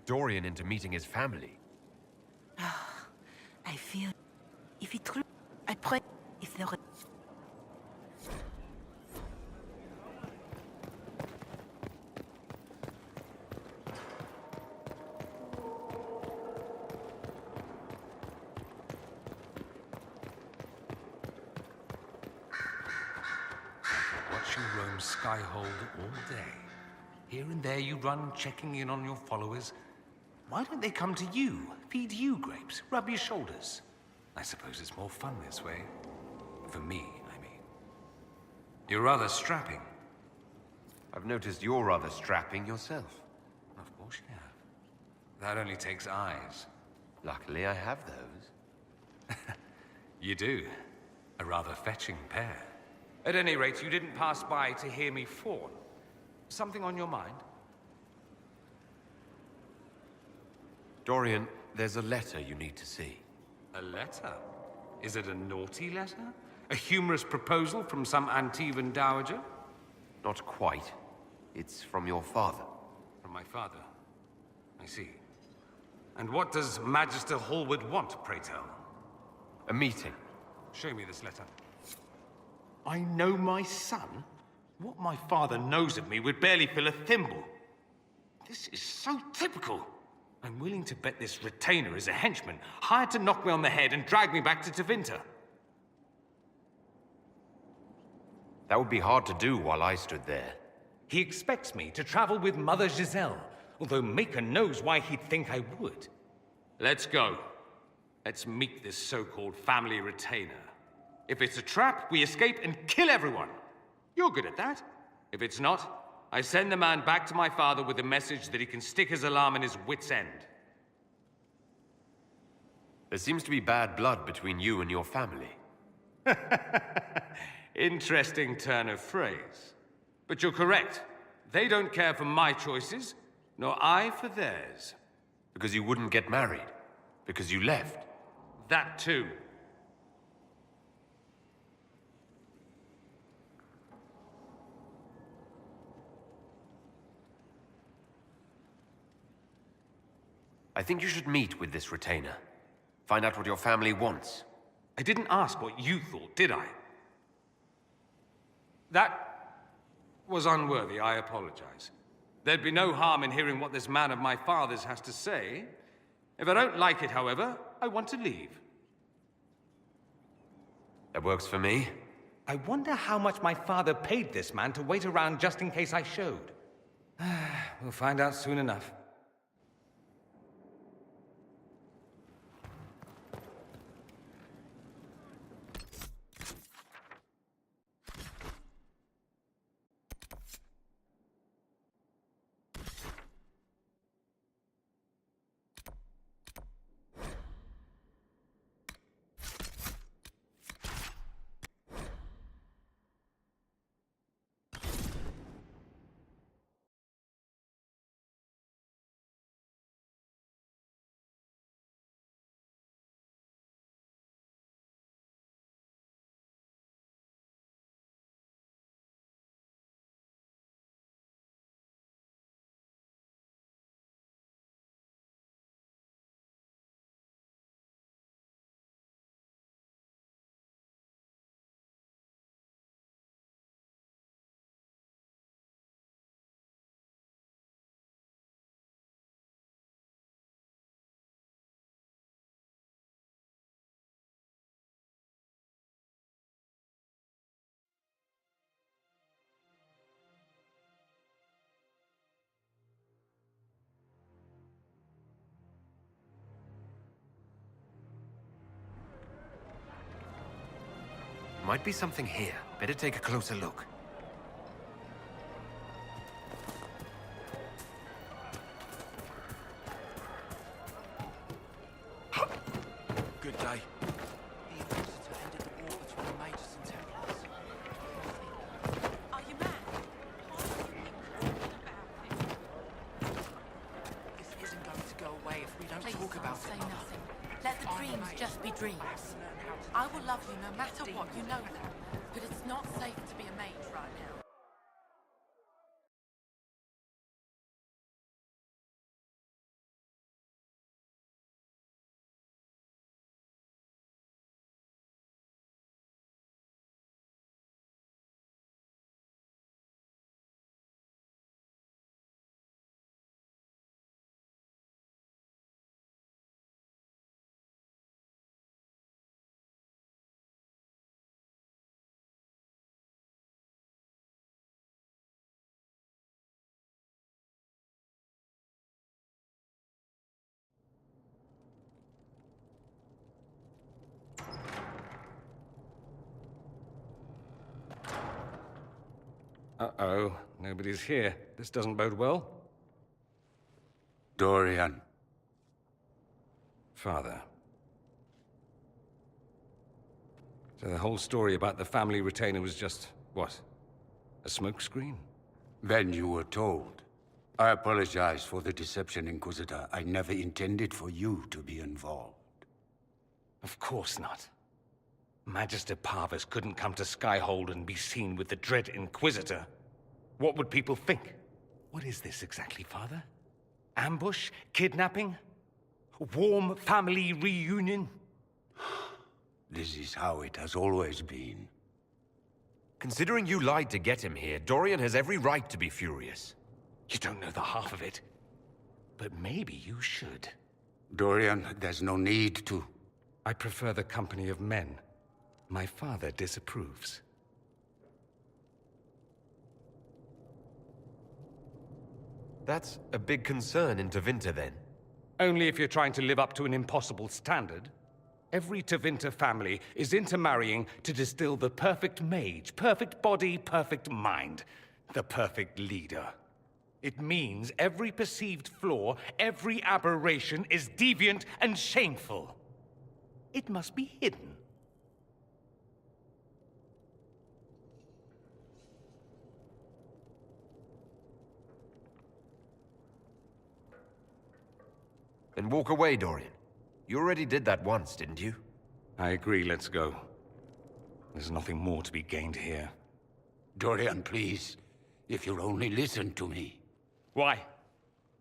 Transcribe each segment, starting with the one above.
Dorian into meeting his family. I feel... If it true, I pray... If there... Watch you roam Skyhold all day. Here and there you run, checking in on your followers. Why don't they come to you, feed you grapes, rub your shoulders? I suppose it's more fun this way. For me, I mean. You're rather strapping. I've noticed you're rather strapping yourself. Of course you have. That only takes eyes. Luckily, I have those. You do. A rather fetching pair. At any rate, you didn't pass by to hear me fawn. Something on your mind? Dorian, there's a letter you need to see. A letter? Is it a naughty letter? A humorous proposal from some Antivan dowager? Not quite. It's from your father. From my father. I see. And what does Magister Hallward want, pray tell? A meeting. Show me this letter. I know my son? What my father knows of me would barely fill a thimble. This is so typical. I'm willing to bet this retainer is a henchman, hired to knock me on the head and drag me back to Tevinter. That would be hard to do while I stood there. He expects me to travel with Mother Giselle, although Maker knows why he'd think I would. Let's go. Let's meet this so-called family retainer. If it's a trap, we escape and kill everyone. You're good at that. If it's not, I send the man back to my father with a message that he can stick his alarm in his wit's end. There seems to be bad blood between you and your family. Interesting turn of phrase. But you're correct. They don't care for my choices, nor I for theirs. Because you wouldn't get married. Because you left. That too. I think you should meet with this retainer. Find out what your family wants. I didn't ask what you thought, did I? That was unworthy, I apologize. There'd be no harm in hearing what this man of my father's has to say. If I don't like it, however, I want to leave. That works for me. I wonder how much my father paid this man to wait around just in case I showed. We'll find out soon enough. Might be something here. Better take a closer look. Good day. The Inquisitor ended the war between the Mages and Templars. Are you mad? This isn't going to go away if we don't Please, talk about say it, Mother. nothing. Let the I'm a dreams mage. just be dreams. I have to learn how to I will love you no matter what, you know demons. that. But it's not safe to be a mage right now. Uh-oh, nobody's here. This doesn't bode well. Dorian. Father. So the whole story about the family retainer was just, what? A smokescreen? Then you were told. I apologize for the deception, Inquisitor. I never intended for you to be involved. Of course not. Magister Parvus couldn't come to Skyhold and be seen with the dread Inquisitor. What would people think? What is this exactly, Father? Ambush? Kidnapping? Warm family reunion? This is how it has always been. Considering you lied to get him here, Dorian has every right to be furious. You don't know the half of it. But maybe you should. Dorian, there's no need to. I prefer the company of men. My father disapproves. That's a big concern in Tevinter, then. Only if you're trying to live up to an impossible standard. Every Tevinter family is intermarrying to distill the perfect mage, perfect body, perfect mind, the perfect leader. It means every perceived flaw, every aberration is deviant and shameful. It must be hidden. Then walk away, Dorian. You already did that once, didn't you? I agree, let's go. There's nothing more to be gained here. Dorian, please. If you'll only listen to me. Why?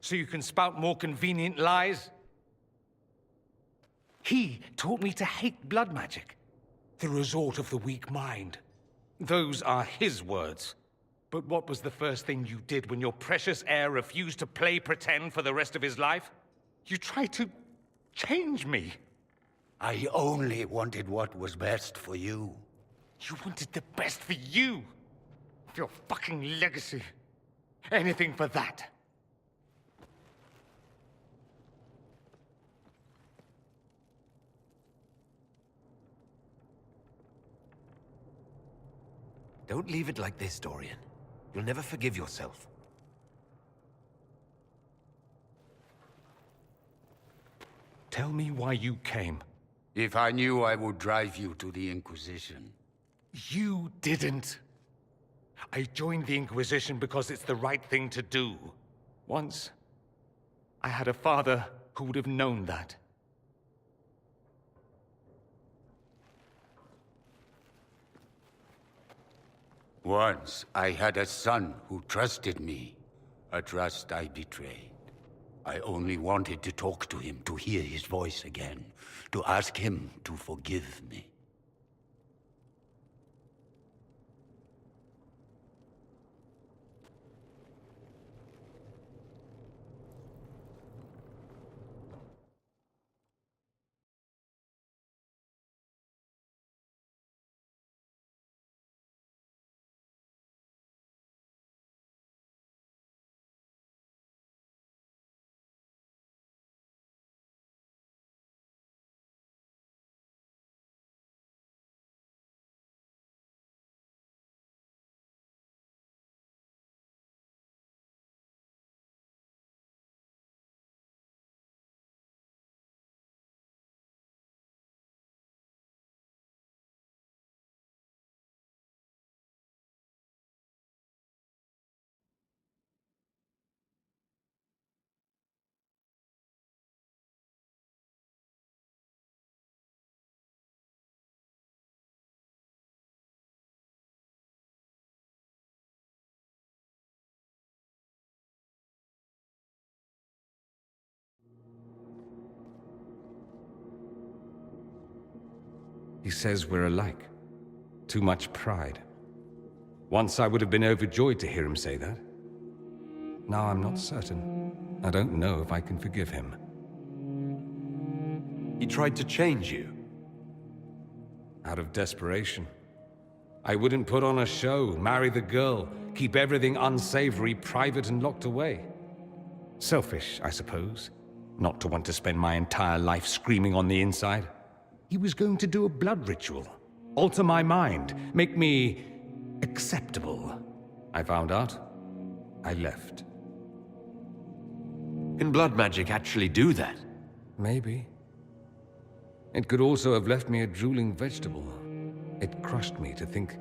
So you can spout more convenient lies? He taught me to hate blood magic. The resort of the weak mind. Those are his words. But what was the first thing you did when your precious heir refused to play pretend for the rest of his life? You tried to change me. I only wanted what was best for you. You wanted the best for you. For your fucking legacy. Anything for that. Don't leave it like this, Dorian. You'll never forgive yourself. Tell me why you came. If I knew, I would drive you to the Inquisition. You didn't. I joined the Inquisition because it's the right thing to do. Once, I had a father who would have known that. Once, I had a son who trusted me. A trust I betrayed. I only wanted to talk to him, to hear his voice again, to ask him to forgive me. He says we're alike. Too much pride. Once I would have been overjoyed to hear him say that. Now I'm not certain. I don't know if I can forgive him. He tried to change you. Out of desperation. I wouldn't put on a show, marry the girl, keep everything unsavory, private and locked away. Selfish, I suppose. Not to want to spend my entire life screaming on the inside. He was going to do a blood ritual. Alter my mind. Make me acceptable. I found out. I left. Can blood magic actually do that? Maybe. It could also have left me a drooling vegetable. It crushed me to think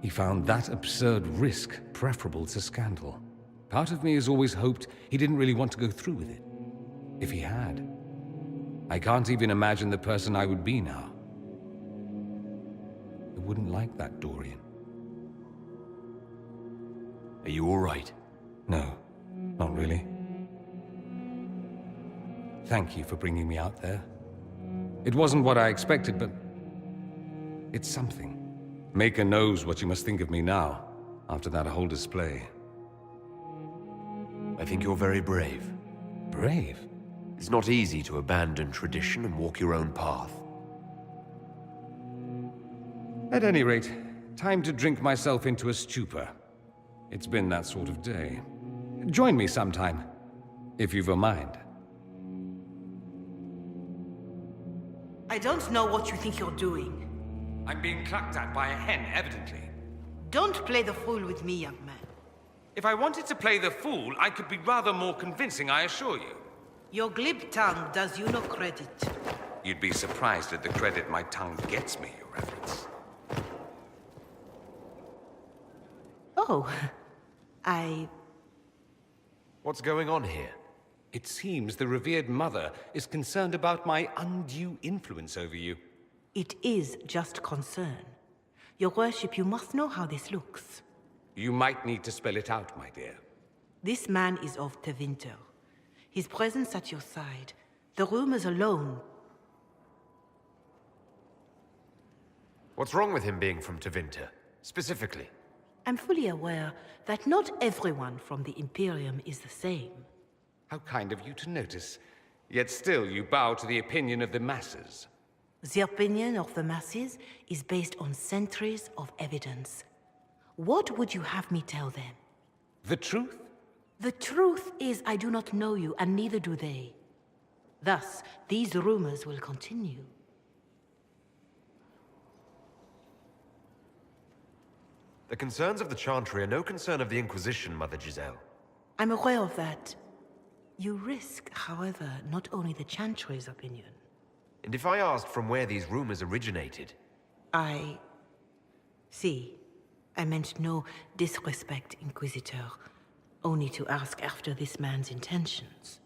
he found that absurd risk preferable to scandal. Part of me has always hoped he didn't really want to go through with it. If he had, I can't even imagine the person I would be now. I wouldn't like that, Dorian. Are you all right? No, not really. Thank you for bringing me out there. It wasn't what I expected, but it's something. Maker knows what you must think of me now, after that whole display. I think you're very brave. Brave? It's not easy to abandon tradition and walk your own path. At any rate, time to drink myself into a stupor. It's been that sort of day. Join me sometime, if you've a mind. I don't know what you think you're doing. I'm being clucked at by a hen, evidently. Don't play the fool with me, young man. If I wanted to play the fool, I could be rather more convincing, I assure you. Your glib tongue does you no credit. You'd be surprised at the credit my tongue gets me, Your Reverence. Oh, What's going on here? It seems the revered mother is concerned about my undue influence over you. It is just concern. Your worship, you must know how this looks. You might need to spell it out, my dear. This man is of Tevinter. His presence at your side, the rumors alone. What's wrong with him being from Tevinter, specifically? I'm fully aware that not everyone from the Imperium is the same. How kind of you to notice. Yet still you bow to the opinion of the masses. The opinion of the masses is based on centuries of evidence. What would you have me tell them? The truth? The truth is I do not know you, and neither do they. Thus, these rumors will continue. The concerns of the Chantry are no concern of the Inquisition, Mother Giselle. I'm aware of that. You risk, however, not only the Chantry's opinion. And if I asked from where these rumors originated? See, I meant no disrespect, Inquisitor. Only to ask after this man's intentions.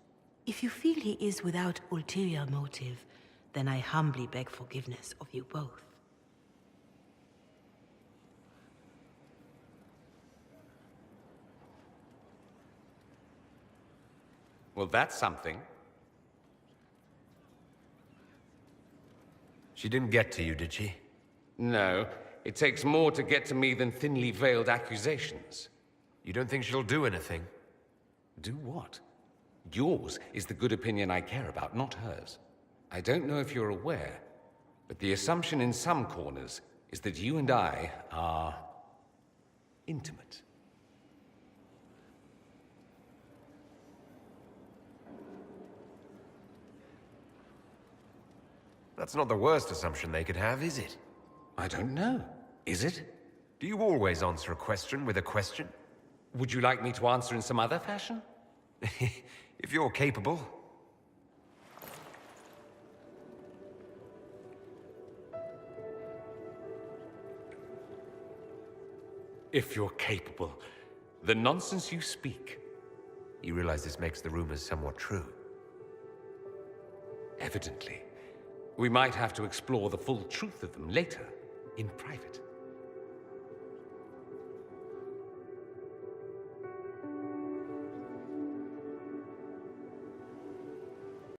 If you feel he is without ulterior motive, then I humbly beg forgiveness of you both. Well, that's something. She didn't get to you, did she? No, it takes more to get to me than thinly veiled accusations. You don't think she'll do anything? Do what? Yours is the good opinion I care about, not hers. I don't know if you're aware, but the assumption in some corners is that you and I are intimate. That's not the worst assumption they could have, is it? I don't know. Is it? Do you always answer a question with a question? Would you like me to answer in some other fashion? If you're capable. If you're capable. The nonsense you speak. You realize this makes the rumors somewhat true. Evidently. We might have to explore the full truth of them later, in private.